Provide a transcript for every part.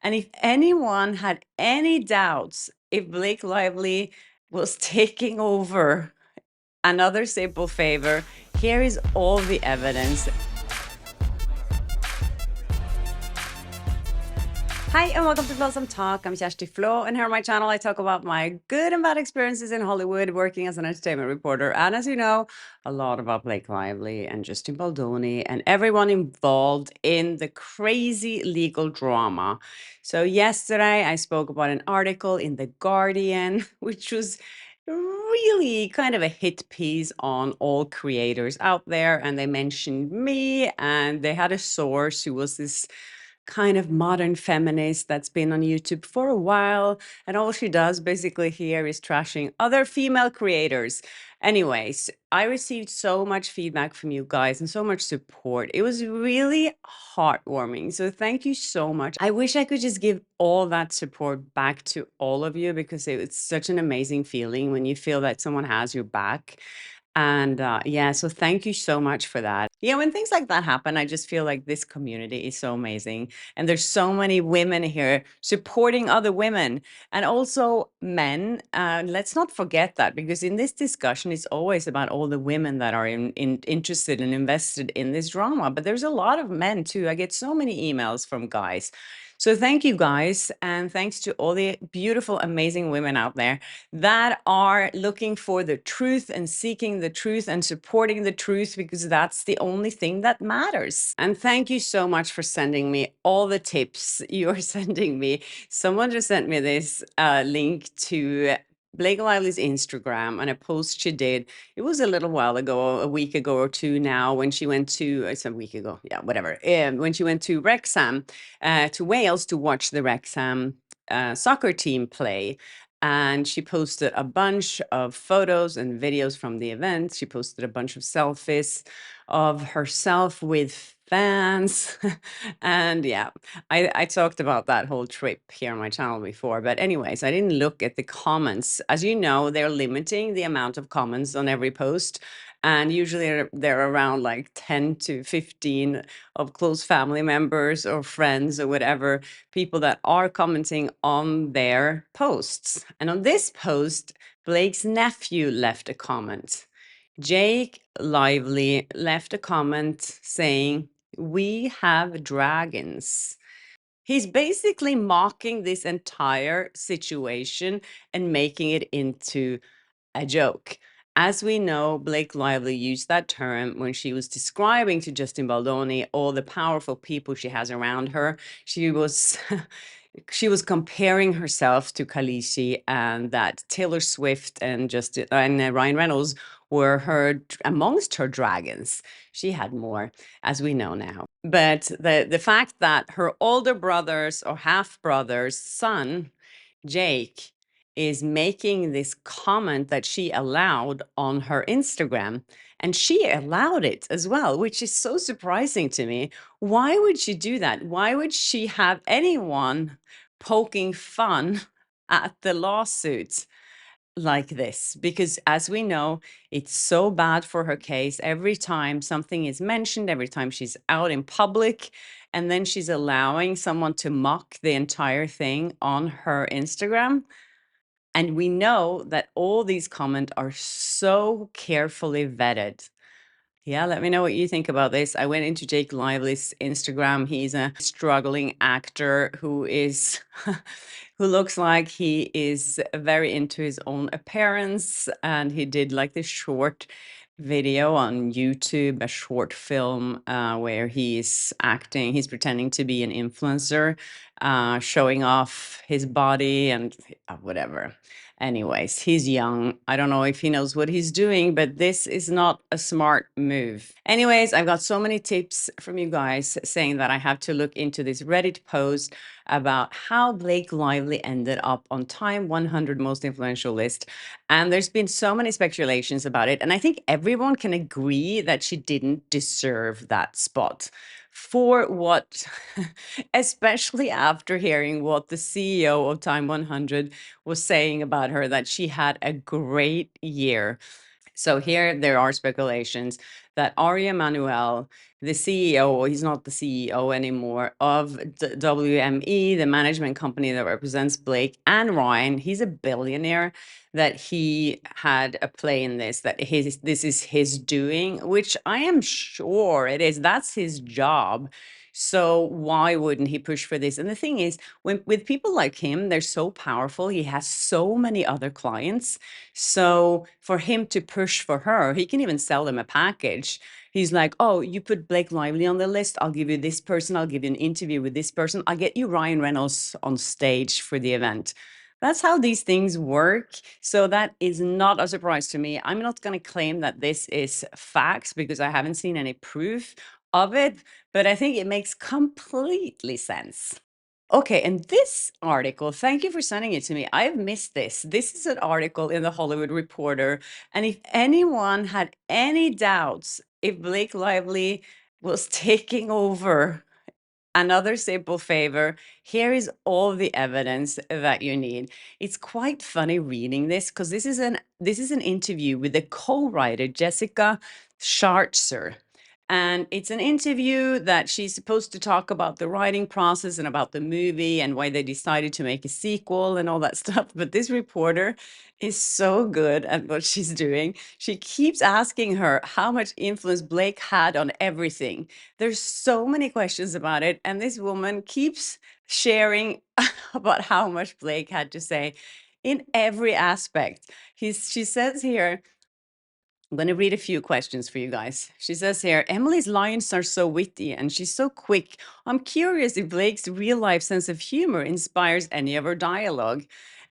And if anyone had any doubts if Blake Lively was taking over another simple favor, here is all the evidence. Hi, and welcome to Blossom Talk. I'm Kjersti Flaa, and here on my channel, I talk about my good and bad experiences in Hollywood working as an entertainment reporter. And as you know, a lot about Blake Lively and Justin Baldoni and everyone involved in the crazy legal drama. So yesterday, I spoke about an article in The Guardian, which was really kind of a hit piece on all creators out there. And they mentioned me, and they had a source who was this kind of modern feminist that's been on YouTube for a while. And all she does basically here is trashing other female creators. Anyways, I received so much feedback from you guys and so much support. It was really heartwarming. So thank you so much. I wish I could just give all that support back to all of you, because it's such an amazing feeling when you feel that someone has your back. And yeah, so thank you so much for that. Yeah, when things like that happen, I just feel like this community is so amazing. And there's so many women here supporting other women and also men. Let's not forget that, because in this discussion, it's always about all the women that are interested and invested in this drama. But there's a lot of men too. I get so many emails from guys. So thank you guys, and thanks to all the beautiful, amazing women out there that are looking for the truth and seeking the truth and supporting the truth, because that's the only thing that matters. And thank you so much for sending me all the tips you're sending me. Someone just sent me this link to Blake Lively's Instagram and a post she did. It was a little while ago, a week ago or two now, when she went to, it's a week ago, yeah, whatever. When she went to Wrexham, to Wales to watch the Wrexham soccer team play. And she posted a bunch of photos and videos from the event. She posted a bunch of selfies of herself with fans. And yeah, I talked about that whole trip here on my channel before. But anyways, I didn't look at the comments. As you know, they're limiting the amount of comments on every post. And usually they're around like 10 to 15 of close family members or friends or whatever, people that are commenting on their posts. And on this post, Blake's nephew left a comment. Jake Lively left a comment saying, "We have dragons." He's basically mocking this entire situation and making it into a joke. As we know, Blake Lively used that term when she was describing to Justin Baldoni all the powerful people she has around her. She was she was comparing herself to Khaleesi, and that Taylor Swift and Ryan Reynolds were amongst her dragons. She had more, as we know now. But the fact that her older brother's or half brother's son, Jake, is making this comment that she allowed on her Instagram, and she allowed it as well, which is so surprising to me. Why would she do that? Why would she have anyone poking fun at the lawsuit like this? Because as we know, it's so bad for her case. Every time something is mentioned, every time she's out in public, and then she's allowing someone to mock the entire thing on her Instagram. And we know that all these comments are so carefully vetted. Yeah, let me know what you think about this. I went into Jake Lively's Instagram. He's a struggling actor who is who looks like he is very into his own appearance, and he did like this short video on YouTube, a short film where he's acting, he's pretending to be an influencer, showing off his body and whatever. Anyways, he's young. I don't know if he knows what he's doing, but this is not a smart move. Anyways, I've got so many tips from you guys saying that I have to look into this Reddit post about how Blake Lively ended up on Time 100 Most Influential list. And there's been so many speculations about it. And I think everyone can agree that she didn't deserve that spot. For what, especially after hearing what the CEO of Time 100 was saying about her, that she had a great year. So here there are speculations that Ari Emanuel, the CEO, he's not the CEO anymore of WME, the management company that represents Blake and Ryan. He's a billionaire, that he had a play in this, that this is his doing, which I am sure it is. That's his job. So why wouldn't he push for this? And the thing is, when with people like him, they're so powerful. He has so many other clients. So for him to push for her, he can even sell them a package. He's like, oh, you put Blake Lively on the list. I'll give you this person. I'll give you an interview with this person. I'll get you Ryan Reynolds on stage for the event. That's how these things work. So that is not a surprise to me. I'm not going to claim that this is facts because I haven't seen any proof of it, but I think it makes completely sense. Okay, and this article, thank you for sending it to me. I've missed this. This is an article in the Hollywood Reporter. And if anyone had any doubts if Blake Lively was taking over another simple favor, here is all the evidence that you need. It's quite funny reading this because this is an interview with the co-writer Jessica Schartzer. And it's an interview that she's supposed to talk about the writing process and about the movie and why they decided to make a sequel and all that stuff. But this reporter is so good at what she's doing. She keeps asking her how much influence Blake had on everything. There's so many questions about it. And this woman keeps sharing about how much Blake had to say in every aspect. She says here, I'm going to read a few questions for you guys. She says here, Emily's lines are so witty and she's so quick. I'm curious if Blake's real life sense of humor inspires any of her dialogue.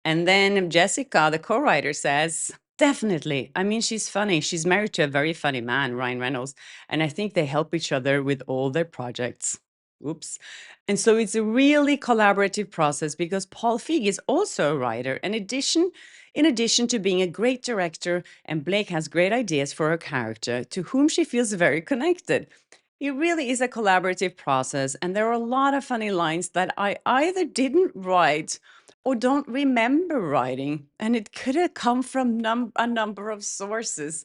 And then Jessica, the co-writer, says, definitely. I mean, she's funny. She's married to a very funny man, Ryan Reynolds. And I think they help each other with all their projects. Oops. And so it's a really collaborative process because Paul Feig is also a writer. In addition to being a great director, and Blake has great ideas for her character, to whom she feels very connected. It really is a collaborative process, and there are a lot of funny lines that I either didn't write or don't remember writing, and it could have come from a number of sources.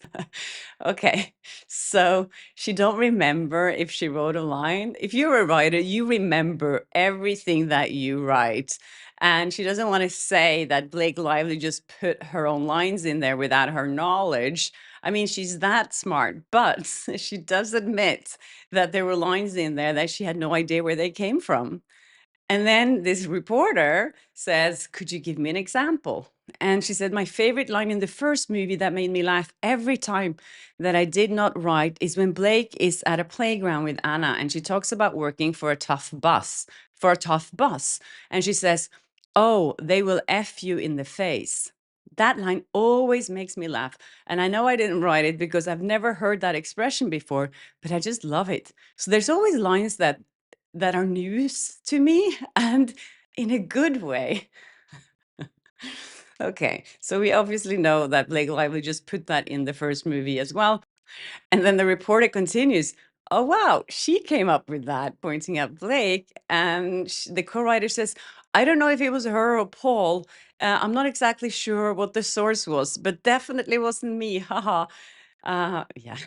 Okay, so she don't remember if she wrote a line. If you're a writer, you remember everything that you write. And she doesn't want to say that Blake Lively just put her own lines in there without her knowledge. I mean, she's that smart, but she does admit that there were lines in there that she had no idea where they came from. And then this reporter says, could you give me an example? And she said, my favorite line in the first movie that made me laugh every time that I did not write is when Blake is at a playground with Anna and she talks about working for a tough bus. And she says, oh, they will F you in the face. That line always makes me laugh. And I know I didn't write it because I've never heard that expression before, but I just love it. So there's always lines that are news to me and in a good way. Okay, so we obviously know that Blake Lively just put that in the first movie as well. And then the reporter continues, oh, wow, she came up with that, pointing at Blake. And the co-writer says, I don't know if it was her or Paul. I'm not exactly sure what the source was, but definitely wasn't me. Haha. Yeah.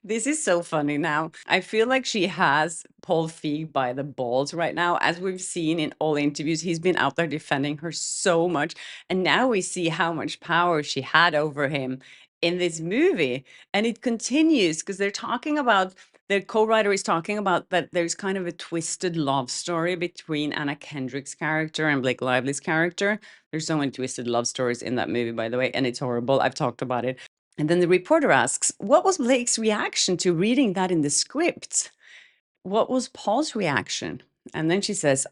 This is so funny now. I feel like she has Paul Feig by the balls right now. As we've seen in all interviews, he's been out there defending her so much. And now we see how much power she had over him in this movie. And it continues because they're talking about, the co-writer is talking about that there's kind of a twisted love story between Anna Kendrick's character and Blake Lively's character. There's so many twisted love stories in that movie, by the way, and it's horrible. I've talked about it. And then the reporter asks, what was Blake's reaction to reading that in the script? What was Paul's reaction? And then she says,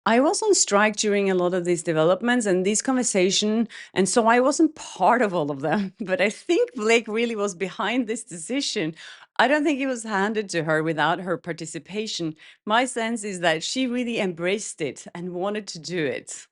I was on strike during a lot of these developments and these conversations, and so I wasn't part of all of them. But I think Blake really was behind this decision. I don't think it was handed to her without her participation. My sense is that she really embraced it and wanted to do it.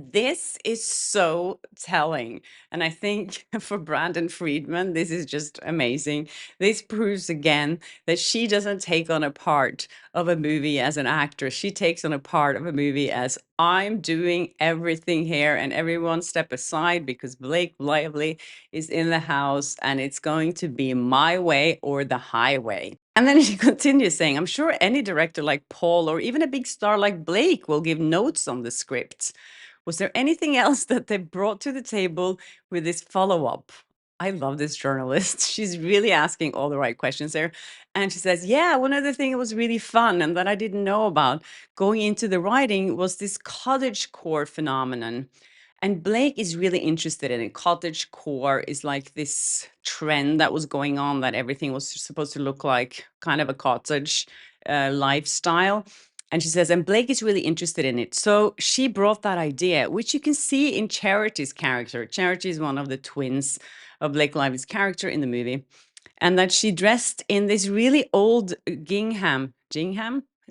This is so telling. And I think for Brandon Friedman, this is just amazing. This proves again that she doesn't take on a part of a movie as an actress. She takes on a part of a movie as I'm doing everything here and everyone step aside because Blake Lively is in the house and it's going to be my way or the highway. And then she continues saying, I'm sure any director like Paul or even a big star like Blake will give notes on the script. Was there anything else that they brought to the table with this follow-up? I love this journalist. She's really asking all the right questions there. And she says, yeah, one other thing that was really fun and that I didn't know about going into the writing was this cottagecore phenomenon. And Blake is really interested in it. Cottagecore is like this trend that was going on that everything was supposed to look like kind of a cottage lifestyle. And she says, and Blake is really interested in it. So she brought that idea, which you can see in Charity's character. Charity is one of the twins of Blake Lively's character in the movie. And that she dressed in this really old gingham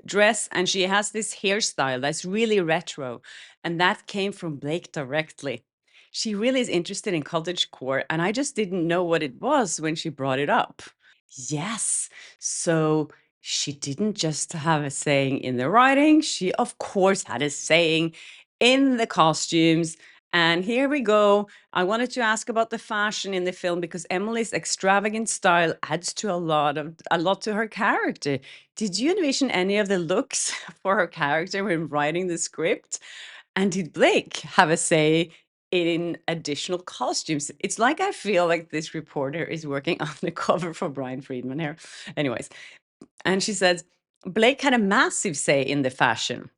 dress. And she has this hairstyle that's really retro. And that came from Blake directly. She really is interested in cottagecore. And I just didn't know what it was when she brought it up. Yes. So she didn't just have a saying in the writing, she, of course, had a saying in the costumes. And here we go. I wanted to ask about the fashion in the film because Emily's extravagant style adds to a lot to her character. Did you envision any of the looks for her character when writing the script? And did Blake have a say in additional costumes? It's like I feel like this reporter is working on the cover for Brian Friedman here. Anyways, and she says, Blake had a massive say in the fashion.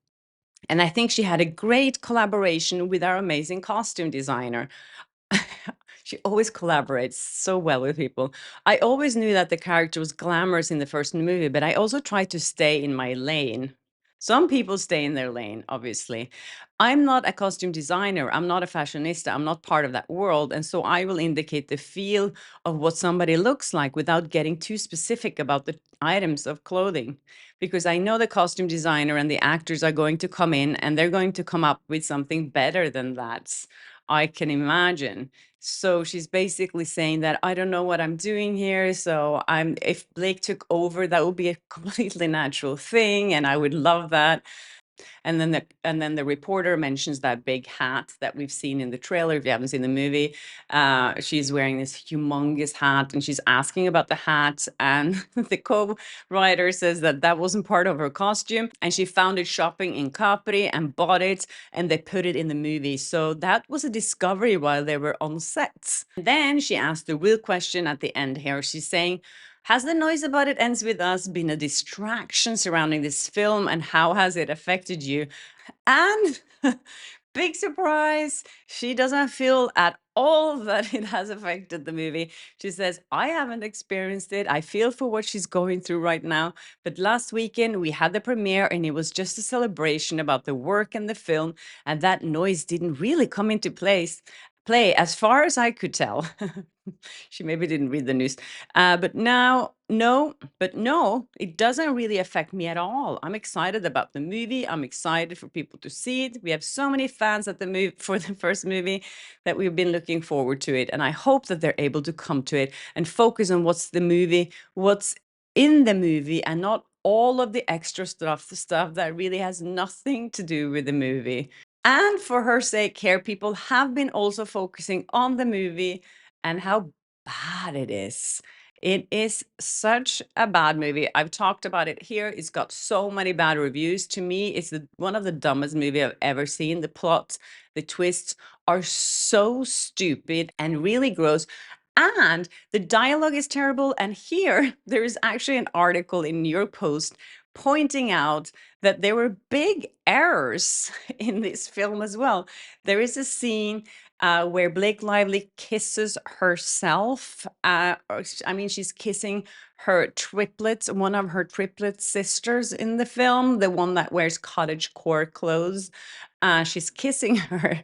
And I think she had a great collaboration with our amazing costume designer. She always collaborates so well with people. I always knew that the character was glamorous in the first movie, but I also tried to stay in my lane. Some people stay in their lane, obviously. I'm not a costume designer. I'm not a fashionista. I'm not part of that world. And so I will indicate the feel of what somebody looks like without getting too specific about the items of clothing. Because I know the costume designer and the actors are going to come in and they're going to come up with something better than that. I can imagine. So she's basically saying that I don't know what I'm doing here. So if Blake took over, that would be a completely natural thing. And I would love that. And then the reporter mentions that big hat that we've seen in the trailer. If you haven't seen the movie, she's wearing this humongous hat, and she's asking about the hat. And the co-writer says that that wasn't part of her costume, and she found it shopping in Capri and bought it, and they put it in the movie. So that was a discovery while they were on set. And then she asked the real question at the end here. She's saying, has the noise about it ends with us been a distraction surrounding this film, and how has it affected you? And big surprise, she doesn't feel at all that it has affected the movie. She says, I haven't experienced it. I feel for what she's going through right now. But last weekend we had the premiere and it was just a celebration about the work and the film. And that noise didn't really come into play as far as I could tell. She maybe didn't read the news. But no, it doesn't really affect me at all. I'm excited about the movie. I'm excited for people to see it. We have so many fans at the movie for the first movie that we've been looking forward to it. And I hope that they're able to come to it and focus on what's in the movie and not all of the extra stuff, the stuff that really has nothing to do with the movie. And for her sake, here people have been also focusing on the movie and how bad it is. It is such a bad movie. I've talked about it here. It's got so many bad reviews. To me, it's one of the dumbest movie I've ever seen. The plot, the twists are so stupid and really gross. And the dialogue is terrible. And here, there is actually an article in New York Post pointing out that there were big errors in this film as well. There is a scene where Blake Lively kisses herself. She's kissing her triplets, one of her triplet sisters in the film, the one that wears cottagecore clothes. She's kissing her.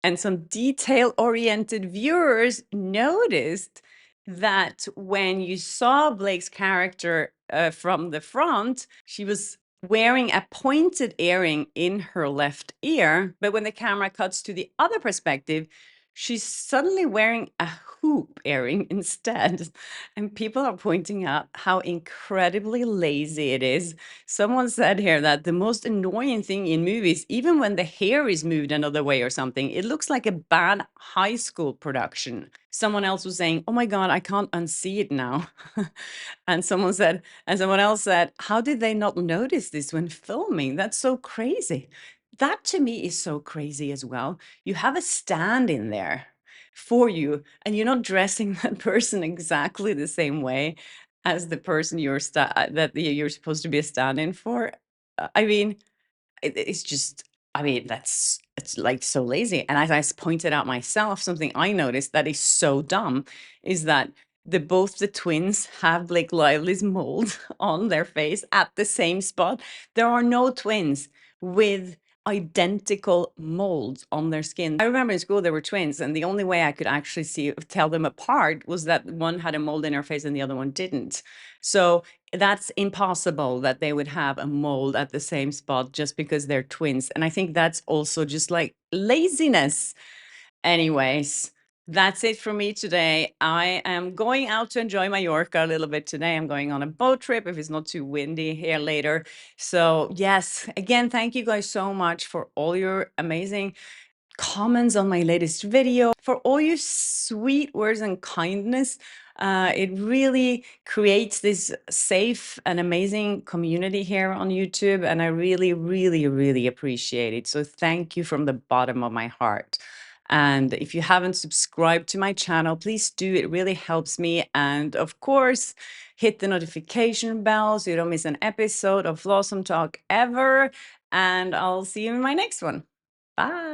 And some detail-oriented viewers noticed that when you saw Blake's character from the front, she was wearing a pointed earring in her left ear, but when the camera cuts to the other perspective, she's suddenly wearing a hoop earring instead. And people are pointing out how incredibly lazy it is. Someone said here that the most annoying thing in movies, even when the hair is moved another way or something, it looks like a bad high school production. Someone else was saying, "Oh my God, I can't unsee it now." And someone else said, "How did they not notice this when filming? That's so crazy." That to me is so crazy as well. You have a stand in there for you, and you're not dressing that person exactly the same way as the person you're supposed to be a stand-in for. I mean, it's just, I mean, it's like so lazy. And as pointed out myself, something I noticed that is so dumb is that both the twins have Blake Lively's mold on their face at the same spot. There are no twins with identical molds on their skin. I remember in school there were twins, and the only way I could actually tell them apart was that one had a mold in her face and the other one didn't. So that's impossible that they would have a mold at the same spot just because they're twins. And I think that's also just like laziness. Anyways, that's it for me today. I am going out to enjoy Mallorca a little bit today. I'm going on a boat trip if it's not too windy here later. So yes, again, thank you guys so much for all your amazing comments on my latest video, for all your sweet words and kindness. It really creates this safe and amazing community here on YouTube, and I really, really, really appreciate it. So thank you from the bottom of my heart. And if you haven't subscribed to my channel, please do. It really helps me. And of course, hit the notification bell so you don't miss an episode of Flawsome Talk ever. And I'll see you in my next one. Bye.